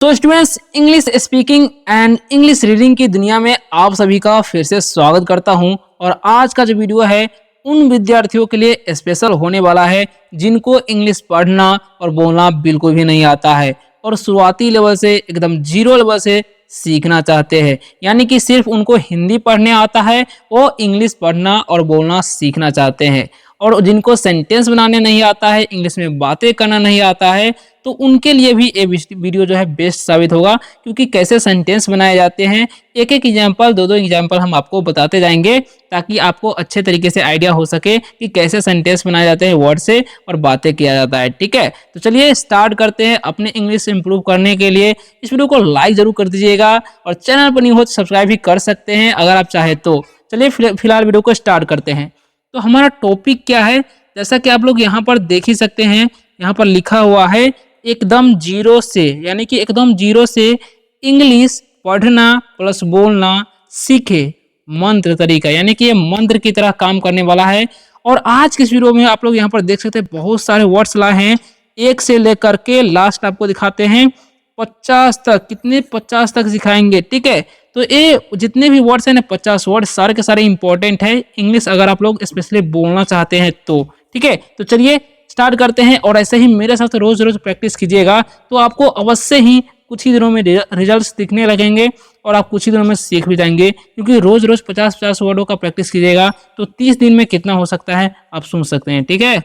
तो students, English speaking and English reading की दुनिया में आप सभी का फिर से स्वागत करता हूं। और आज का जो वीडियो है उन विद्यार्थियों के लिए स्पेशल होने वाला है जिनको इंग्लिश पढ़ना और बोलना बिल्कुल भी नहीं आता है और शुरुआती लेवल से एकदम जीरो लेवल से सीखना चाहते हैं। यानी कि सिर्फ उनको हिंदी पढ़ने आता है, वो इंग्लिश पढ़ना और बोलना सीखना चाहते हैं। और जिनको सेंटेंस बनाने नहीं आता है, इंग्लिश में बातें करना नहीं आता है, तो उनके लिए भी ये वीडियो जो है बेस्ट साबित होगा, क्योंकि कैसे सेंटेंस बनाए जाते हैं एक एक एग्जाम्पल, दो एग्जाम्पल हम आपको बताते जाएंगे ताकि आपको अच्छे तरीके से आइडिया हो सके कि कैसे सेंटेंस बनाए जाते हैं वर्ड से और बातें किया जाता है। ठीक है, तो चलिए स्टार्ट करते हैं। अपने इंग्लिश इंप्रूव करने के लिए इस वीडियो को लाइक जरूर कर दीजिएगा और चैनल पर न्यू हो तो सब्सक्राइब भी कर सकते हैं अगर आप चाहे तो। चलिए फिलहाल वीडियो को स्टार्ट करते हैं। तो हमारा टॉपिक क्या है, जैसा कि आप लोग यहाँ पर देख ही सकते हैं, यहाँ पर लिखा हुआ है एकदम जीरो से, यानी कि एकदम जीरो से इंग्लिश पढ़ना प्लस बोलना सीखे मंत्र तरीका, यानी कि ये मंत्र की तरह काम करने वाला है। और आज के इस वीडियो में आप लोग यहाँ पर देख सकते हैं बहुत सारे वर्ड्स लाए हैं, एक से लेकर के लास्ट आपको दिखाते हैं 50 तक। कितने 50 तक सिखाएंगे। ठीक है, तो ये जितने भी वर्ड्स हैं ना 50 वर्ड सारे के सारे इंपॉर्टेंट है इंग्लिश अगर आप लोग स्पेशली बोलना चाहते हैं तो। ठीक है, तो चलिए स्टार्ट करते हैं। और ऐसे ही मेरे साथ रोज रोज प्रैक्टिस कीजिएगा तो आपको अवश्य ही कुछ ही दिनों में रिजल्ट्स दिखने लगेंगे और आप कुछ ही दिनों में सीख भी जाएंगे, क्योंकि रोज रोज 50-50 वर्डों का प्रैक्टिस कीजिएगा तो 30 दिन में कितना हो सकता है आप सुन सकते हैं। ठीक है,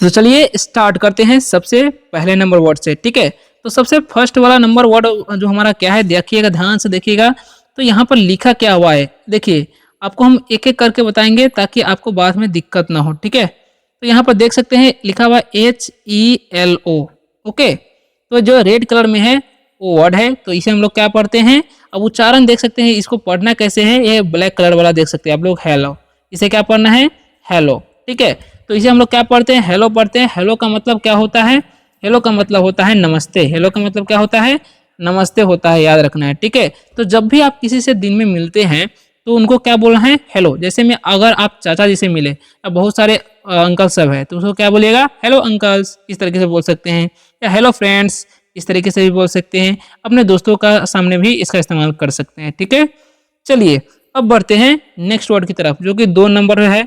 तो चलिए स्टार्ट करते हैं सबसे पहले नंबर वर्ड से। ठीक है, तो सबसे फर्स्ट वाला नंबर वर्ड जो हमारा क्या है, देखिएगा, ध्यान से देखिएगा। तो यहाँ पर लिखा क्या हुआ है, देखिए आपको हम एक एक करके बताएंगे ताकि आपको बाद में दिक्कत ना हो। ठीक है, तो यहाँ पर देख सकते हैं लिखा हुआ HELO। ओके, तो जो रेड कलर में है वो वर्ड है, तो इसे हम लोग क्या पढ़ते हैं। अब उच्चारण देख सकते हैं, इसको पढ़ना कैसे है, ये ब्लैक कलर वाला देख सकते हैं आप लोग, हेलो। इसे क्या पढ़ना है, हेलो। ठीक है, तो इसे हम लोग क्या पढ़ते हैं, हेलो पढ़ते हैं। हेलो का मतलब क्या होता है, हेलो का मतलब होता है नमस्ते। हेलो का मतलब क्या होता है, नमस्ते होता है, याद रखना है। ठीक है, तो जब भी आप किसी से दिन में मिलते हैं तो उनको क्या बोलना है, हेलो। जैसे में अगर आप चाचा जी से मिले, अब बहुत सारे अंकल सब है, तो उसको क्या बोलिएगा, हेलो अंकल्स, इस तरीके से बोल सकते हैं। या हेलो फ्रेंड्स, इस तरीके से भी बोल सकते हैं। अपने दोस्तों का सामने भी इसका इस्तेमाल कर सकते हैं। ठीक है, चलिए अब बढ़ते हैं नेक्स्ट वर्ड की तरफ, जो कि 2 नंबर है।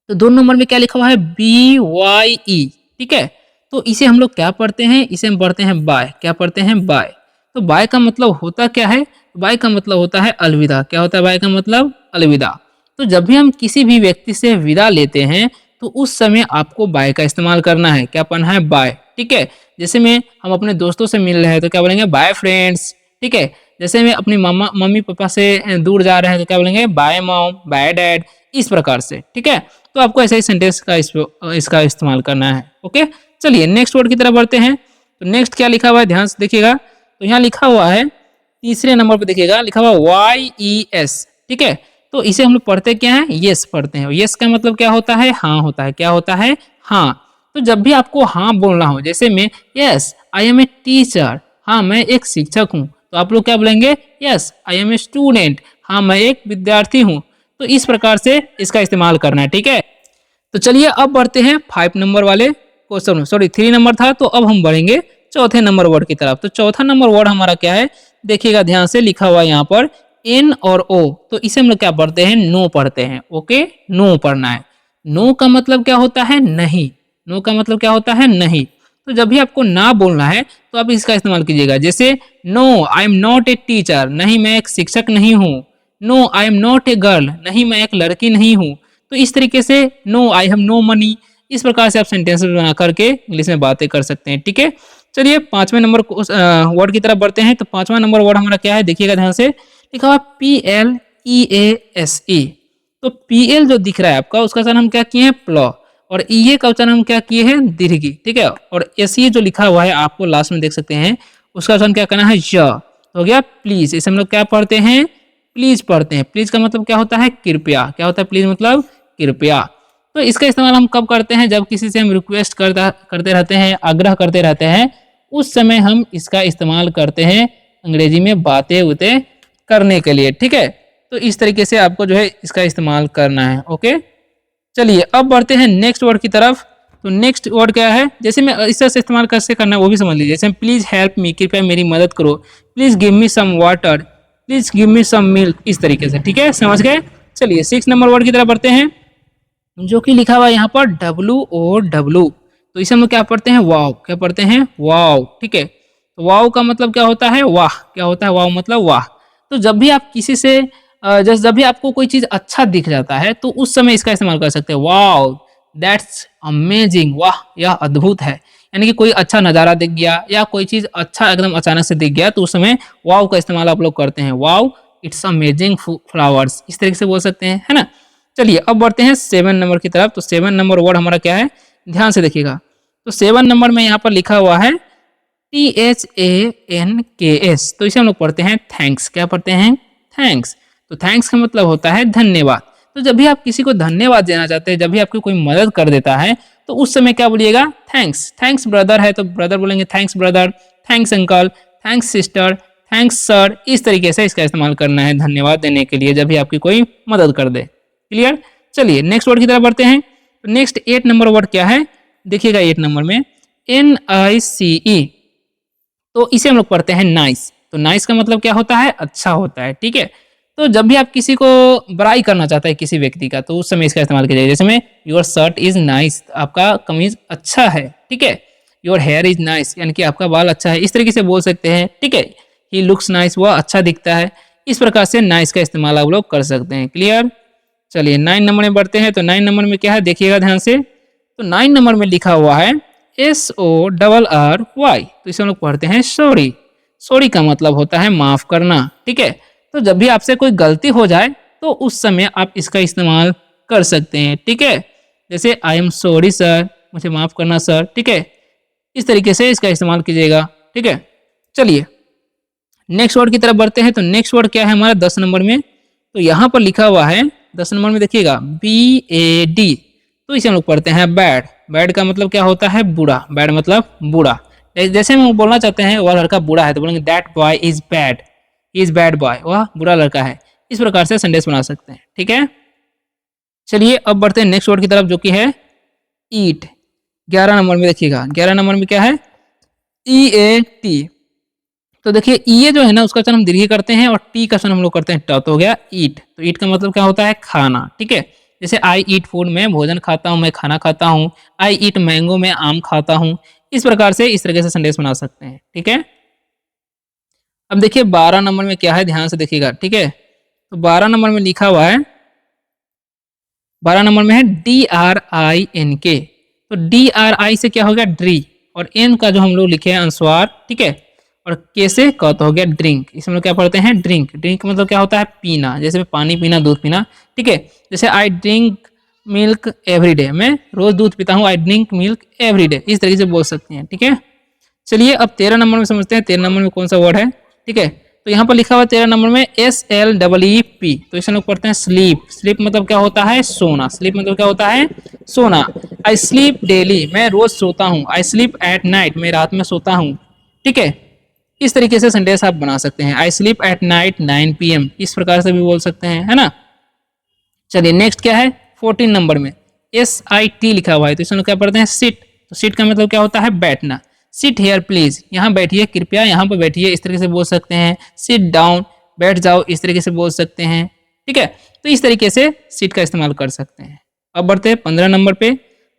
तो 2 नंबर में क्या लिखा हुआ है, BYE। ठीक है, तो इसे हम लोग क्या पढ़ते हैं, इसे हम पढ़ते हैं बाय। क्या पढ़ते हैं, बाय। तो बाय का मतलब होता क्या है, बाय का मतलब होता है अलविदा। क्या होता है बाय का मतलब, अलविदा। तो जब भी हम किसी भी व्यक्ति से विदा लेते हैं तो उस समय आपको बाय का इस्तेमाल करना है। क्या पढ़ना है, बाय। ठीक है, जैसे में हम अपने दोस्तों से मिल रहे हैं तो क्या बोलेंगे, बाय फ्रेंड्स। ठीक है, जैसे में अपनी मम्मी पापा से दूर जा रहे हैं तो क्या बोलेंगे, बाय मॉम, बाय डैड, इस प्रकार से। ठीक है, तो आपको ऐसे ही सेंटेंस का इसका इस्तेमाल करना है। ओके, चलिए नेक्स्ट वर्ड की तरफ बढ़ते हैं। तो नेक्स्ट क्या लिखा हुआ है, ध्यान से देखिएगा। तो यहाँ लिखा हुआ है तीसरे नंबर पे, देखिएगा लिखा हुआ YES। ठीक है, तो इसे हम लोग पढ़ते क्या है, यस पढ़ते हैं। यस का मतलब क्या होता है, हाँ होता है। क्या होता है, हाँ। तो जब भी आपको हाँ बोलना हो, जैसे में yes I am a teacher, हाँ मैं एक शिक्षक हूँ, तो आप लोग क्या बोलेंगे, yes I am a student, हाँ मैं एक विद्यार्थी हूँ। तो इस प्रकार से इसका इस्तेमाल करना है। ठीक है, तो चलिए अब बढ़ते हैं 5 नंबर वाले क्वेश्चन, सॉरी 3 नंबर था, तो अब हम बढ़ेंगे चौथे नंबर वर्ड की तरफ। तो चौथा नंबर वर्ड हमारा क्या है, देखिएगा ध्यान से, लिखा हुआ है यहाँ पर N और O। तो इसे हम लोग क्या पढ़ते हैं, नो पढ़ते हैं। ओके, नो पढ़ना है। नो का मतलब क्या होता है, नहीं। नो का मतलब क्या होता है, नहीं। तो जब भी आपको ना बोलना है तो आप इसका इस्तेमाल कीजिएगा। जैसे no I am not a teacher, नहीं मैं एक शिक्षक नहीं हूँ। No I am not a girl, नहीं मैं एक लड़की नहीं हूँ। तो इस तरीके से no I have no money, इस प्रकार से आप सेंटेंस बना करके इंग्लिश में बातें कर सकते हैं। ठीक है, चलिए 5वें नंबर वर्ड की तरफ बढ़ते हैं। तो 5वां नंबर वर्ड हमारा क्या है, देखिएगा ध्यान से, लिखा हुआ PLEASE। तो PL जो दिख रहा है आपका, उसका उच्चारण हम क्या किए हैं, प्ल, और EA का उच्चारण हम क्या किए हैं, दीर्घी। ठीक है, और SE जो लिखा हुआ है आपको लास्ट में देख सकते हैं, उसका उच्चारण क्या करना है, य। हो गया प्लीज। इसे हम लोग क्या पढ़ते हैं, प्लीज पढ़ते हैं। प्लीज का मतलब क्या होता है, कृपया। क्या होता है प्लीज मतलब, कृपया। तो इसका इस्तेमाल हम कब करते हैं, जब किसी से हम रिक्वेस्ट करते रहते हैं, आग्रह करते रहते हैं, उस समय हम इसका इस्तेमाल करते हैं अंग्रेजी में बातें उतें करने के लिए। ठीक है, तो इस तरीके से आपको जो है इसका इस्तेमाल करना है। ओके, चलिए अब बढ़ते हैं नेक्स्ट वर्ड की तरफ। तो नेक्स्ट वर्ड क्या है, जैसे मैं इस तरह से इस्तेमाल कैसे करना है वो भी समझ लीजिए। जैसे प्लीज हेल्प मी, कृपया मेरी मदद करो, please give me some water, please give me some milk, इस तरीके से। ठीक है, समझ गए। चलिए 6 नंबर वर्ड की तरफ बढ़ते हैं, जो कि लिखा हुआ है यहाँ पर WOW। तो इसे हम लोग क्या पढ़ते हैं, वाव। क्या पढ़ते हैं, वाव। ठीक है, तो वाव का मतलब क्या होता है, वाह। क्या होता है, वाव मतलब वाह। तो जब भी आप किसी से जब भी आपको कोई चीज अच्छा दिख जाता है तो उस समय इसका इस्तेमाल कर सकते हैं, वाव दैट्स अमेजिंग, वाह यह अद्भुत है। यानी कि कोई अच्छा नज़ारा दिख गया या कोई चीज़ अच्छा एकदम अचानक से दिख गया तो उस समय वाव का इस्तेमाल आप लोग करते हैं, वाव इट्स अमेजिंग फ्लावर्स, इस तरीके से बोल सकते हैं, है ना। चलिए अब बढ़ते हैं 7 नंबर की तरफ। तो 7 नंबर वर्ड हमारा क्या है, ध्यान से देखिएगा। तो 7 नंबर में यहाँ पर लिखा हुआ है THANKS। तो इसे हम लोग पढ़ते हैं थैंक्स। क्या पढ़ते हैं, थैंक्स। तो थैंक्स का मतलब होता है धन्यवाद। तो जब भी आप किसी को धन्यवाद देना चाहते हैं, जब भी आपकी कोई मदद कर देता है तो उस समय क्या बोलिएगा, थैंक्स। थैंक्स ब्रदर है तो ब्रदर बोलेंगे thanks brother, thanks uncle, thanks sister, thanks sir, इस तरीके से इसका इस्तेमाल करना है धन्यवाद देने के लिए जब भी आपकी कोई मदद कर दे। क्लियर। चलिए नेक्स्ट वर्ड की तरफ बढ़ते हैं। तो नेक्स्ट 8 नंबर वर्ड क्या है, देखिएगा 8 नंबर में NICE। तो इसे हम लोग पढ़ते हैं नाइस। तो नाइस का मतलब क्या होता है, अच्छा होता है। ठीक है, तो जब भी आप किसी को बड़ाई करना चाहते हैं किसी व्यक्ति का तो उस समय इसका इस्तेमाल कीजिए। जैसे में योर शर्ट इज नाइस, आपका कमीज अच्छा है। ठीक है, योर हेयर इज नाइस, यानी कि आपका बाल अच्छा है, इस तरीके से बोल सकते हैं। ठीक है, ही लुक्स नाइस, वह अच्छा दिखता है। इस प्रकार से नाइस का इस्तेमाल आप लोग कर सकते हैं। क्लियर। चलिए 9 नंबर में बढ़ते हैं। तो 9 नंबर में क्या है, देखिएगा ध्यान से। तो 9 नंबर में लिखा हुआ है SORRY। तो इसे हम लोग पढ़ते हैं सॉरी। सॉरी का मतलब होता है माफ करना। ठीक है, तो जब भी आपसे कोई गलती हो जाए तो उस समय आप इसका इस्तेमाल कर सकते हैं। ठीक है, जैसे आई एम सॉरी सर, मुझे माफ करना सर। ठीक है, इस तरीके से इसका इस्तेमाल कीजिएगा। ठीक है, चलिए नेक्स्ट वर्ड की तरफ बढ़ते हैं। तो नेक्स्ट वर्ड क्या है हमारा 10 नंबर में। तो यहाँ पर लिखा हुआ है 10 नंबर में, देखिएगा BAD। तो इसे हम लोग पढ़ते हैं बैड। बैड का मतलब क्या होता है, बुरा। बैड मतलब बुरा। जैसे हम बोलना चाहते हैं वह लड़का बुरा है तो बोलेंगे that boy is bad, is bad boy, वह बुरा लड़का है। इस प्रकार से सेंटेंस बना सकते हैं। ठीक है, चलिए अब बढ़ते हैं नेक्स्ट वर्ड की तरफ जो कि है ईट। 11 नंबर में देखिएगा, 11 नंबर में क्या है, EAT। तो देखिए ये जो है ना उसका चयन हम दीर्घ करते हैं और टी का चयन हम लोग करते हैं ट, तो हो गया ईट। तो ईट का मतलब क्या होता है, खाना। ठीक है, जैसे आई ईट फूड, मैं भोजन खाता हूँ, मैं खाना खाता हूँ। आई ईट मैंगो, मैं आम खाता हूँ। इस प्रकार से इस तरीके से सेंटेंस बना सकते हैं। ठीक है, अब देखिए 12 नंबर में क्या है, ध्यान से देखिएगा। ठीक है, तो 12 नंबर में लिखा हुआ है, 12 नंबर में है DRINK। तो DRI से क्या हो गया, ड्री, और एन का जो हम लोग लिखे हैं अनुस्वार। ठीक है, और के से क तो हो गया ड्रिंक। इसमें लोग क्या पढ़ते हैं, ड्रिंक। ड्रिंक मतलब क्या होता है, पीना, जैसे पानी पीना, दूध पीना। ठीक है, जैसे I drink milk every day, मैं रोज दूध पीता हूँ, I drink milk every day, इस तरीके से बोल सकते हैं। ठीक है, चलिए अब 13 नंबर में समझते हैं 13 नंबर में कौन सा वर्ड है। ठीक है, तो यहाँ पर लिखा हुआ 13 नंबर में SLEEP। तो इसे लोग पढ़ते हैं स्लीप। स्लीप मतलब क्या होता है, सोना। स्लीप मतलब क्या होता है, सोना। आई स्लीप डेली, मैं रोज सोता हूँ। आई स्लीप एट नाइट, मैं रात में सोता हूँ। ठीक है, इस तरीके से सेंटेंस आप बना सकते हैं। I sleep at night 9 PM, इस प्रकार से भी बोल सकते हैं, है ना। चलिए नेक्स्ट क्या है, 14 नंबर में SIT लिखा हुआ है। तो इसमें क्या पढ़ते हैं, सिट। तो सिट का मतलब क्या होता है, बैठना। सिट हेयर प्लीज, यहाँ बैठिए कृपया, यहाँ पर बैठिए, इस तरीके से बोल सकते हैं। सिट डाउन, बैठ जाओ, इस तरीके से बोल सकते हैं। ठीक है, तो इस तरीके से सिट का इस्तेमाल कर सकते हैं। अब बढ़ते हैं 15 नंबर पे।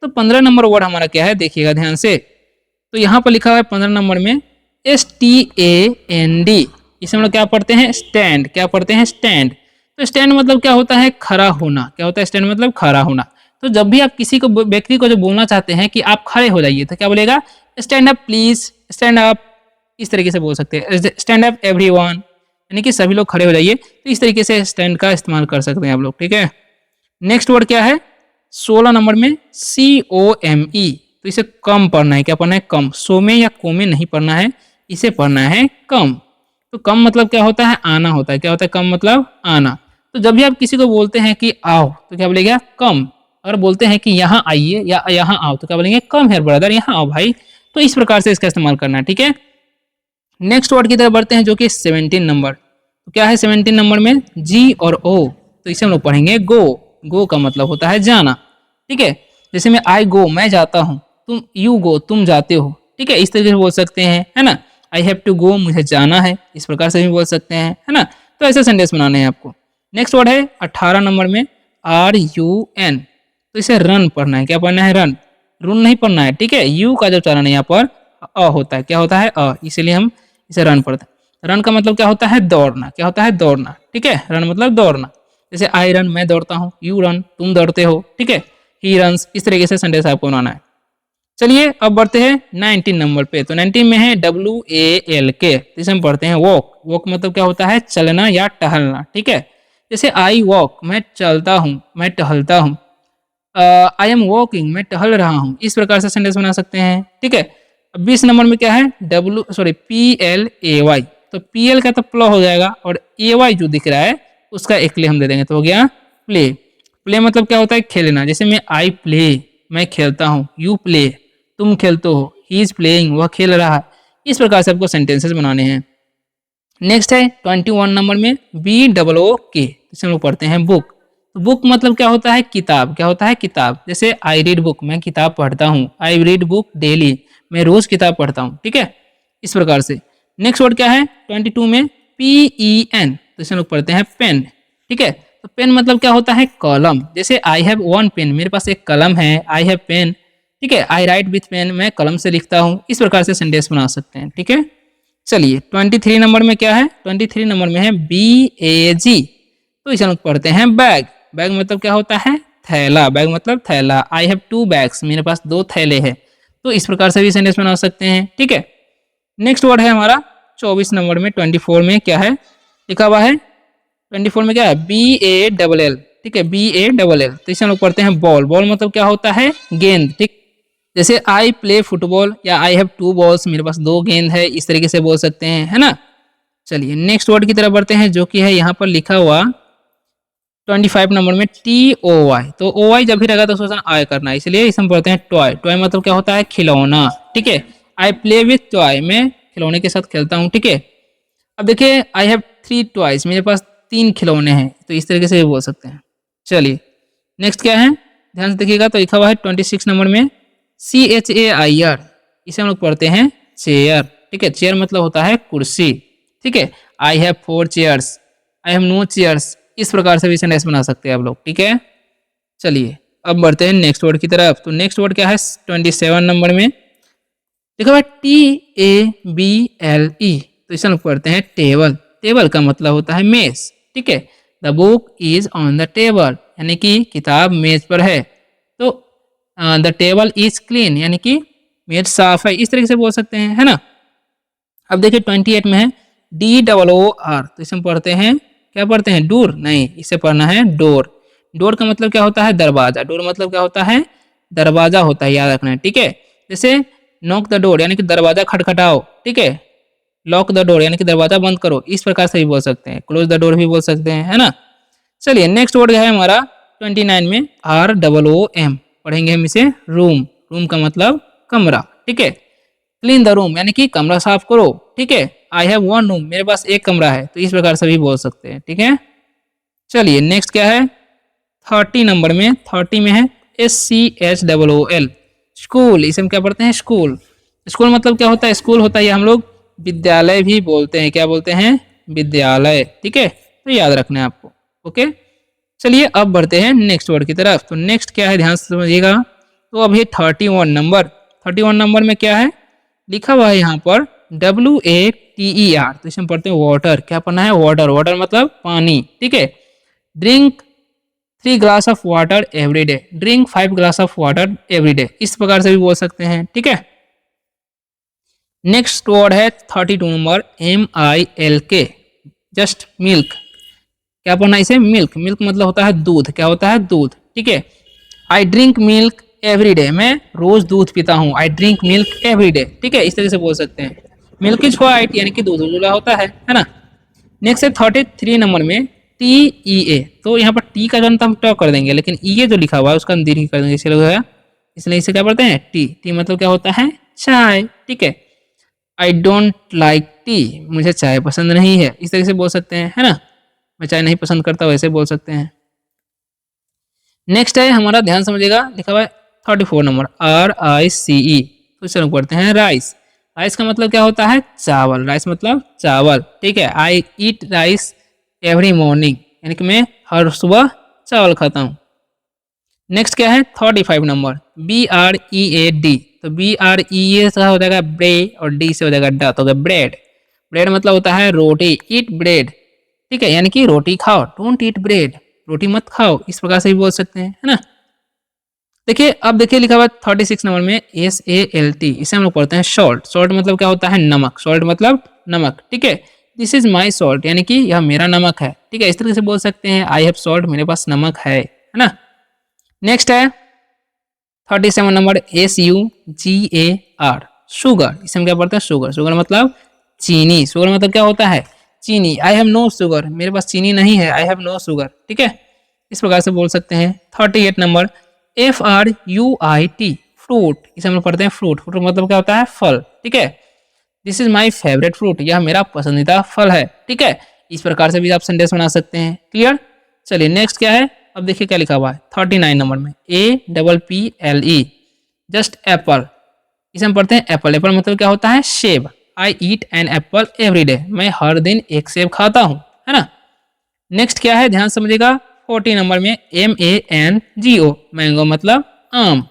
तो 15 नंबर वर्ड हमारा क्या है, देखिएगा ध्यान से। तो यहाँ पर लिखा हुआ है 15 नंबर में STAND। इसे हम लोग क्या पढ़ते हैं, स्टैंड। क्या पढ़ते हैं, स्टैंड। तो स्टैंड मतलब क्या होता है, खड़ा होना। क्या होता है, स्टैंड मतलब खड़ा होना। तो जब भी आप किसी को व्यक्ति को जो बोलना चाहते हैं कि आप खड़े हो जाइए तो क्या बोलेगा, stand up please, stand up, इस तरीके से बोल सकते हैं। स्टैंड अप एवरीवन, यानी कि सभी लोग खड़े हो जाइए। तो इस तरीके से स्टैंड का इस्तेमाल कर सकते हैं आप लोग। ठीक है, नेक्स्ट वर्ड क्या है, 16 नंबर में COME। तो इसे कम पढ़ना है। क्या पढ़ना है, कम। सो में या को में नहीं पढ़ना है, इसे पढ़ना है कम। तो कम मतलब क्या होता है, आना होता है। क्या होता है, कम मतलब आना। तो जब भी आप किसी को बोलते हैं कि आओ तो क्या बोलेगा, कम। अगर बोलते हैं कि यहाँ आइए या यहाँ आओ तो क्या बोलेंगे, कम हेयर ब्रदर, यहाँ आओ भाई। तो इस प्रकार से इसका इस्तेमाल करना है। ठीक है, नेक्स्ट वर्ड की तरफ बढ़ते हैं जो कि 17 नंबर। तो क्या है 17 नंबर में, G और O। तो इसे हम लोग पढ़ेंगे गो। गो का मतलब होता है जाना। ठीक है, जैसे मैं आई गो मैं जाता हूँ, तुम यू गो तुम जाते हो, ठीक है, इस तरीके से बोल सकते हैं, है ना। आई हैव टू गो मुझे जाना है, इस प्रकार से भी बोल सकते हैं, है ना। तो ऐसे सेंटेंस बनाने हैं आपको। नेक्स्ट वर्ड है 18 नंबर में RUN। तो इसे रन पढ़ना है, क्या पढ़ना है, रन, रूल नहीं पढ़ना है, ठीक है। यू का जो चलन है यहाँ पर होता है, क्या होता है इसीलिए हम इसे रन पढ़ते हैं। रन का मतलब क्या होता है, दौड़ना, क्या होता है, दौड़ना, ठीक है। रन मतलब दौड़ना। जैसे आई रन मैं दौड़ता हूँ, यू रन तुम दौड़ते हो, ठीक है, ही रन्स, इस तरीके से सेंटेंस आपको बनाना है। चलिए अब बढ़ते हैं 19 नंबर पे। तो 19 में है WALK, तो इसे हम पढ़ते हैं वॉक। वॉक मतलब क्या होता है, चलना या टहलना, ठीक है। जैसे आई वॉक मैं चलता हूँ, मैं टहलता हूँ। आई एम वॉकिंग मैं टहल रहा हूँ, इस प्रकार से सेंटेंस बना सकते हैं, ठीक है। अब 20 नंबर में क्या है, PLAY। तो PL का तो प्लो हो जाएगा और AY जो दिख रहा है उसका एक ले हम दे देंगे, तो हो गया प्ले। प्ले मतलब क्या होता है, खेलना। जैसे मैं आई प्ले मैं खेलता हूँ, यू प्ले तुम खेलते हो, ही इज प्लेइंग वह खेल रहा है। इस प्रकार से आपको सेंटेंसेस बनाने हैं। नेक्स्ट है 21 नंबर में BOOK, इसे हम लोग पढ़ते हैं बुक। तो बुक मतलब क्या होता है, किताब, क्या होता है, किताब। जैसे आई रीड बुक मैं किताब पढ़ता हूँ, आई रीड बुक डेली मैं रोज किताब पढ़ता हूँ, ठीक है, इस प्रकार से। नेक्स्ट वर्ड क्या है 22 में PEN, तो इसे हम लोग पढ़ते हैं पेन, ठीक है। तो पेन मतलब क्या होता है, कलम। जैसे आई हैव वन पेन मेरे पास एक कलम है, आई हैव पेन, ठीक है। आई राइट विथ पेन मैं कलम से लिखता हूँ, इस प्रकार से सेंटेंस बना सकते हैं, ठीक है। चलिए 23 नंबर में क्या है, 23 नंबर में है BAG, तो इसे हम लोग पढ़ते हैं बैग। बैग मतलब क्या होता है, थैला, बैग मतलब थैला। आई हैव 2 बैग्स मेरे पास 2 थैले हैं, तो इस प्रकार से भी सेंटेंस बना सकते हैं, ठीक है। नेक्स्ट वर्ड है हमारा 24 नंबर में 24 में क्या है लिखा हुआ है, 24 में क्या है BALL, ठीक है, BALL, तो इसे हम लोग पढ़ते हैं बॉल। बॉल मतलब क्या होता है, गेंद, ठीक। जैसे आई प्ले फुटबॉल या आई हैव 2 बॉल्स मेरे पास 2 गेंद है, इस तरीके से बोल सकते हैं, है ना। चलिए नेक्स्ट वर्ड की तरफ बढ़ते हैं, जो कि है यहाँ पर लिखा हुआ 25 नंबर में TOY। तो OY जब भी रहेगा तो उसका आय करना है, इसलिए इसे हम पढ़ते हैं टॉय। टॉय मतलब क्या होता है, खिलौना, ठीक है। आई प्ले विथ टॉय मैं खिलौने के साथ खेलता हूँ, ठीक है। अब देखिए आई हैव 3 टॉयज मेरे पास 3 खिलौने हैं, तो इस तरीके से भी बोल सकते हैं। चलिए नेक्स्ट क्या है, ध्यान से देखिएगा, तो लिखा हुआ है 26 नंबर में CHAIR, इसे हम लोग पढ़ते हैं चेयर, ठीक है। चेयर मतलब होता है कुर्सी, ठीक है। I have 4 chairs, I have no chairs, इस प्रकार से भी सेंटेंस बना सकते हैं आप लोग, ठीक है। चलिए अब बढ़ते हैं नेक्स्ट वर्ड की तरफ। तो नेक्स्ट वर्ड क्या है 27 नंबर में देखो भाई TABLE, तो इसे हम लोग पढ़ते हैं टेबल। टेबल का मतलब होता है मेज, ठीक है। The book is on the table, यानी कि किताब मेज पर है। तो द टेबल इज क्लीन, यानी कि मेज साफ है, इस तरीके से बोल सकते हैं, है ना। अब देखिए 28 में है DOOR, तो इसे हम पढ़ते हैं, क्या पढ़ते हैं, डोर नहीं, इसे पढ़ना है डोर। डोर का मतलब क्या होता है, दरवाजा। डोर मतलब क्या होता है, दरवाजा होता है, याद रखना है, ठीक है। जैसे नॉक द डोर यानी कि दरवाजा खटखटाओ, ठीक है। लॉक द डोर यानी कि दरवाजा बंद करो, इस प्रकार से भी बोल सकते हैं। क्लोज द डोर भी बोल सकते हैं, है ना। चलिए नेक्स्ट वर्ड है हमारा 29 में ROOM, पढ़ेंगे हम इसे रूम। रूम का मतलब कमरा, ठीक है। क्लीन द रूम यानी कि कमरा साफ करो, ठीक है। आई हैव 1 रूम मेरे पास एक कमरा है, तो इस प्रकार से भी बोल सकते हैं, ठीक है। चलिए नेक्स्ट क्या है 30 नंबर में, 30 में है SCHOOL, स्कूल, इसे हम क्या पढ़ते हैं, स्कूल। स्कूल मतलब क्या होता है, स्कूल होता है, हम लोग विद्यालय भी बोलते हैं, क्या बोलते हैं, विद्यालय, ठीक है। तो याद रखना है आपको, ओके। चलिए अब बढ़ते हैं नेक्स्ट वर्ड की तरफ। तो नेक्स्ट क्या है ध्यान से समझिएगा। तो अभी 31 नंबर में क्या है लिखा हुआ है यहाँ पर WATER, तो इसे हम पढ़ते हैं वाटर। क्या पढ़ना है, वाटर। वाटर मतलब पानी, ठीक है। Drink 3 glass of water every day, drink 5 glass of water every day, इस प्रकार से भी बोल सकते हैं, ठीक है। नेक्स्ट वर्ड है 32 नंबर MILK, जस्ट मिल्क। क्या पढ़ना है इसे, मिल्क। मिल्क मतलब होता है दूध, क्या होता है, दूध, ठीक है। I drink milk every day, मैं रोज दूध पीता हूँ, I drink milk every day, ठीक है, इस तरह से बोल सकते हैं। मिल्क इज व्हाइट यानी कि दूध उजला होता है ना। नेक्स्ट है 33 नंबर में TEA, तो यहाँ पर टी का जन तो हम ट कर देंगे, लेकिन ये जो लिखा हुआ है उसका हम दीर्घ कर देंगे, इसलिए इसे क्या पढ़ते हैं, टी। टी मतलब क्या होता है, चाय, ठीक है। आई डोंट लाइक टी, मुझे चाय पसंद नहीं है, इस तरह से बोल सकते हैं, है ना। मैं चाय नहीं पसंद करता, वैसे बोल सकते हैं। नेक्स्ट है हमारा, ध्यान समझिएगा, लिखा हुआ है 34 नंबर RICE, तो इसे हम पढ़ते हैं राइस। राइस का मतलब क्या होता है? चावल। राइस मतलब चावल, ठीक है। आई ईट राइस एवरी मॉर्निंग, यानी कि मैं हर सुबह चावल खाता हूँ। नेक्स्ट क्या है? 35 नंबर BREAD, तो BRE से हो जाएगा ब्रे और डी से हो जाएगा ड, तो हो गया ब्रेड। ब्रेड मतलब होता है रोटी, ईट ब्रेड, ठीक है, यानी कि रोटी खाओ, डोंट ईट ब्रेड, रोटी मत खाओ, इस प्रकार से भी बोल सकते हैं, है ना। देखिए अब देखिए लिखा हुआ 36 नंबर में SALT, इसे हम लोग पढ़ते हैं सॉल्ट। सॉल्ट मतलब क्या होता है? नमक। सॉल्ट मतलब नमक, ठीक है। दिस इज माई सॉल्ट, यानी कि यह मेरा नमक है, ठीक है, इस तरीके से बोल सकते हैं आई हैव सॉल्ट, मेरे पास नमक है ना। नेक्स्ट है 37 नंबर SUGAR, शुगर, इसे हम क्या पढ़ते हैं? शुगर। शुगर मतलब चीनी। शुगर मतलब क्या होता है? चीनी। आई हैव नो शुगर, मेरे पास चीनी नहीं है, आई हैव नो शुगर, ठीक है, इस प्रकार से बोल सकते हैं। 38 नंबर FRUIT, फ्रूट, इसे हम लोग पढ़ते हैं फ्रूट। फ्रूट मतलब क्या होता है? फल, ठीक है। This is my favourite fruit, यह मेरा पसंदीदा फल है, ठीक है, इस प्रकार से भी आप सेंटेंस बना सकते हैं। क्लियर? चलिए नेक्स्ट क्या है, अब देखिए क्या लिखा हुआ है 39 नंबर में APPLE, जस्ट एप्पल, इसे हम पढ़ते हैं एप्पल। एप्पल मतलब क्या होता है? सेब। I eat an apple every day, मैं हर दिन एक सेब खाता हूँ, है ना। नेक्स्ट क्या है, ध्यान समझिएगा 40 नंबर में MANGO, मैंगो मतलब आम,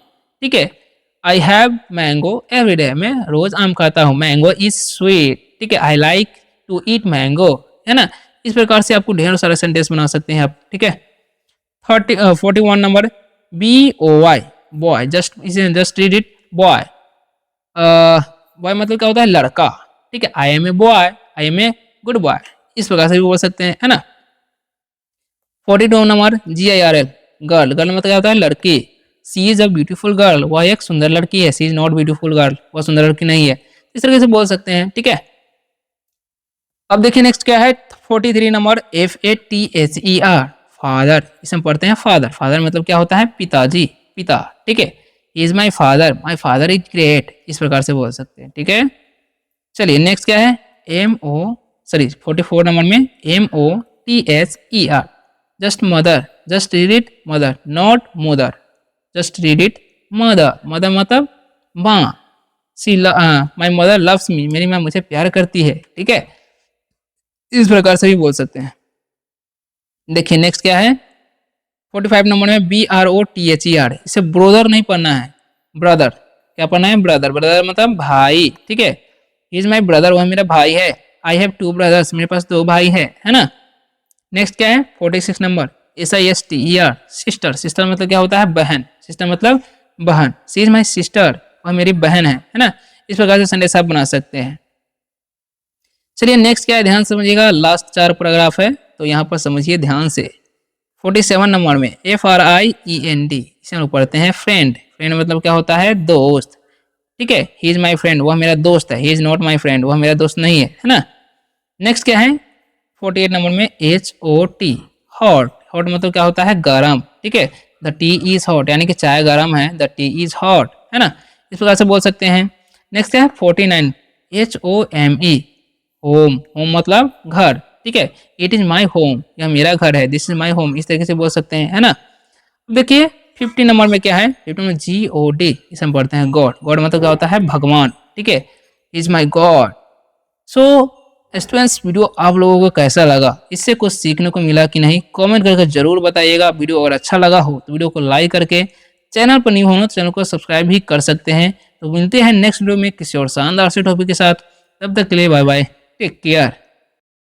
ठीक है। I have mango every day, मैं रोज आम खाता हूँ। मैंगो इज स्वीट, ठीक है, I like to eat mango, है ना। इस प्रकार से आपको ढेर सारे सेंटेंस बना सकते हैं आप, ठीक है। 41 नंबर BOY, बॉय, जस्ट इसे just read it boy. Boy मतलब क्या होता है? लड़का, ठीक है। I am a boy, I am a good boy, इस प्रकार से भी बोल सकते हैं, है ना। 42 नंबर GIRL, गर्ल। गर्ल मतलब क्या होता है? लड़की। सी इज अ ब्यूटीफुल गर्ल, वह एक सुंदर लड़की है। सी इज नॉट ब्यूटीफुल गर्ल, वह सुंदर लड़की नहीं है, इस तरीके से बोल सकते हैं, ठीक है। अब देखिए नेक्स्ट क्या है 43 नंबर FATHER, फादर, इसे हम पढ़ते हैं फादर। फादर मतलब क्या होता है? पिताजी, पिता, ठीक है। Is my father is great, इस प्रकार से बोल सकते हैं, ठीक है। चलिए नेक्स्ट क्या है 44 नंबर में MOTHER, just mother, just read it mother, not mother, just read it mother. Mother मतलब माँ। माई मदर लव्स मी, मेरी माँ मुझे प्यार करती है, ठीक है, इस प्रकार से भी बोल सकते हैं। देखिए नेक्स्ट क्या है 45 नंबर में BROTHER, इसे ब्रोदर नहीं पढ़ना है, ब्रदर, क्या पढ़ना है? ब्रदर। ब्रदर मतलब भाई, ठीक है। इज माई ब्रदर, वह मेरा भाई है। आई हैव 2 ब्रदर्स, मेरे पास 2 भाई है ना। नेक्स्ट क्या है 46 नंबर SISTER, सिस्टर। सिस्टर मतलब क्या होता है? बहन। सिस्टर मतलब बहन। सी इज माई सिस्टर, वह मेरी बहन है ना। इस प्रकार से सेंटेंस आप बना सकते हैं। चलिए नेक्स्ट क्या है, ध्यान से समझिएगा, लास्ट 4 पैराग्राफ है, तो यहाँ पर समझिए ध्यान से। 47 नंबर में FRIEND, इसे हम लोग पढ़ते हैं फ्रेंड। फ्रेंड मतलब क्या होता है? दोस्त, ठीक है। ही इज माई फ्रेंड, वह मेरा दोस्त है। He is not my friend, वह मेरा दोस्त नहीं है ना। नेक्स्ट क्या है 48 नंबर में HOT, हॉट। हॉट मतलब क्या होता है? गरम, ठीक है। द टी इज हॉट, यानी कि चाय गरम है, द टी इज हॉट, है ना, इस प्रकार से बोल सकते हैं। नेक्स्ट क्या है 49 HOME, होम। होम मतलब घर, ठीक है। इट इज माई होम, यह मेरा घर है। दिस इज माई होम, इस तरीके से बोल सकते हैं, है ना। देखिए 50 नंबर में क्या है 50 में GOD, इसे हम पढ़ते हैं गॉड। गॉड मतलब क्या होता है? भगवान, ठीक है। Is my God. So students, video आप लोगों को कैसा लगा? इससे कुछ सीखने को मिला कि नहीं? कमेंट करके जरूर बताइएगा। वीडियो अगर अच्छा लगा हो तो वीडियो को लाइक करके, चैनल पर न्यू हो तो चैनल को सब्सक्राइब भी कर सकते हैं। तो मिलते हैं नेक्स्ट वीडियो में किसी और शानदार से टॉपिक के साथ। तब तक के लिए बाय बाय, टेक केयर।